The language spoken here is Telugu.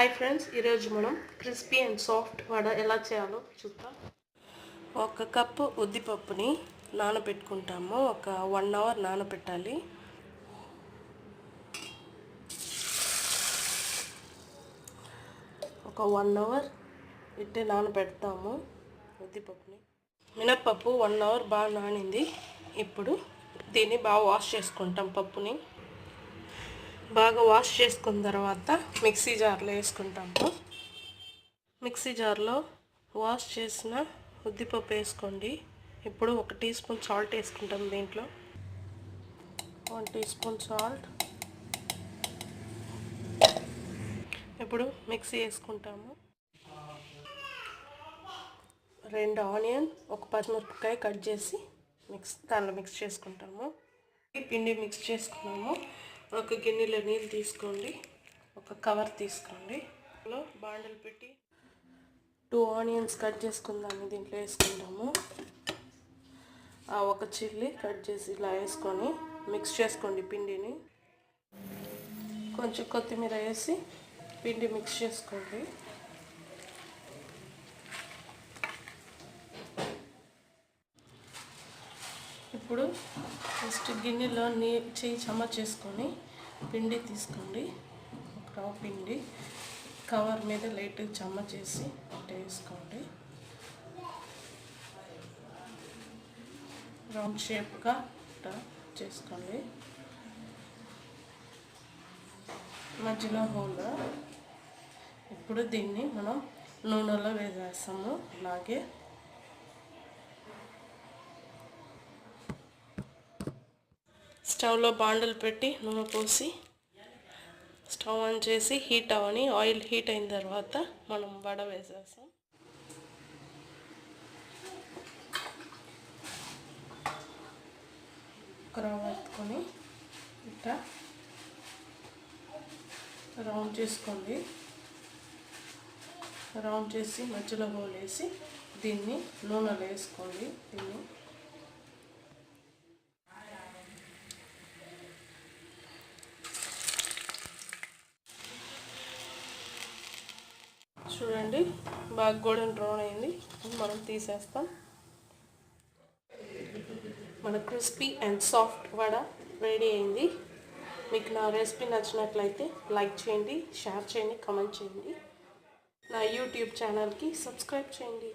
హాయ్ ఫ్రెండ్స్, ఈరోజు మనం క్రిస్పీ అండ్ సాఫ్ట్ వడ ఎలా చేయాలో చూద్దాం. ఒక కప్పు ఉద్దిపప్పుని నానబెట్టుకుంటాము. ఒక 1 అవర్ నానబెట్టాలి. ఒక 1 అవర్ ఇట్టే నానబెడతాము ఉద్దిపప్పుని. మినప్పప్పు 1 అవర్ బాగా నానింది. ఇప్పుడు దీన్ని బాగా వాష్ చేసుకుంటాం. పప్పుని బాగా వాష్ చేసుకున్న తర్వాత మిక్సీ జార్లో వేసుకుంటాము. మిక్సీ జార్లో వాష్ చేసిన ఉద్దిపప్పు వేసుకోండి. ఇప్పుడు 1 టీ స్పూన్ సాల్ట్ వేసుకుంటాం. దీంట్లో 1 టీ స్పూన్ సాల్ట్. ఇప్పుడు మిక్సీ వేసుకుంటాము. 2 ఆనియన్, 1 పచ్చిమిరపకాయ కట్ చేసి దానిలో మిక్స్ చేసుకుంటాము. పిండి మిక్స్ చేసుకున్నాము. ఒక గిన్నెలో నీళ్ళు తీసుకోండి. ఒక కవర్ తీసుకోండి. బాండలు పెట్టి 2 ఆనియన్స్ కట్ చేసుకుందాము. దీంట్లో వేసుకుంటాము. 1 చిల్లీ కట్ చేసి ఇలా వేసుకొని మిక్స్ చేసుకోండి పిండిని. కొంచెం కొత్తిమీర వేసి పిండి మిక్స్ చేసుకోండి. ఇప్పుడు ఫస్ట్ గిన్నెలో చేయి చమచ చేసుకొని పిండి తీసుకోండి. ఒక రవ్వ పిండి కవర్ మీద లైట్గా చమచ చేసి వేసుకోండి. రౌండ్ షేప్గా చేసుకోండి. మధ్యలో హోల్. ఇప్పుడు దీన్ని మనం నూనెలో వేసేస్తాము. అలాగే స్టవ్లో బాండలు పెట్టి నూనె పోసి స్టవ్ ఆన్ చేసి హీట్ అవని. ఆయిల్ హీట్ అయిన తర్వాత మనం వడ వేసేస్తాం. ఒక రవ్వ ఎత్తుకొని ఇట్లా రౌండ్ చేసుకోండి. రౌండ్ చేసి మధ్యలో హోల్ వేసి దీన్ని నూనెలో వేసుకోండి. దీన్ని చూడండి, బాగా గోల్డెన్ బ్రౌన్ అయింది. మనం తీసేస్తాం. మన crispy and soft vada ready అయింది. మీకు నా రెసిపీ నచ్చినట్లయితే లైక్ చేయండి, షేర్ చేయండి, కామెంట్ చేయండి. నా యూట్యూబ్ ఛానల్కి సబ్స్క్రైబ్ చేయండి.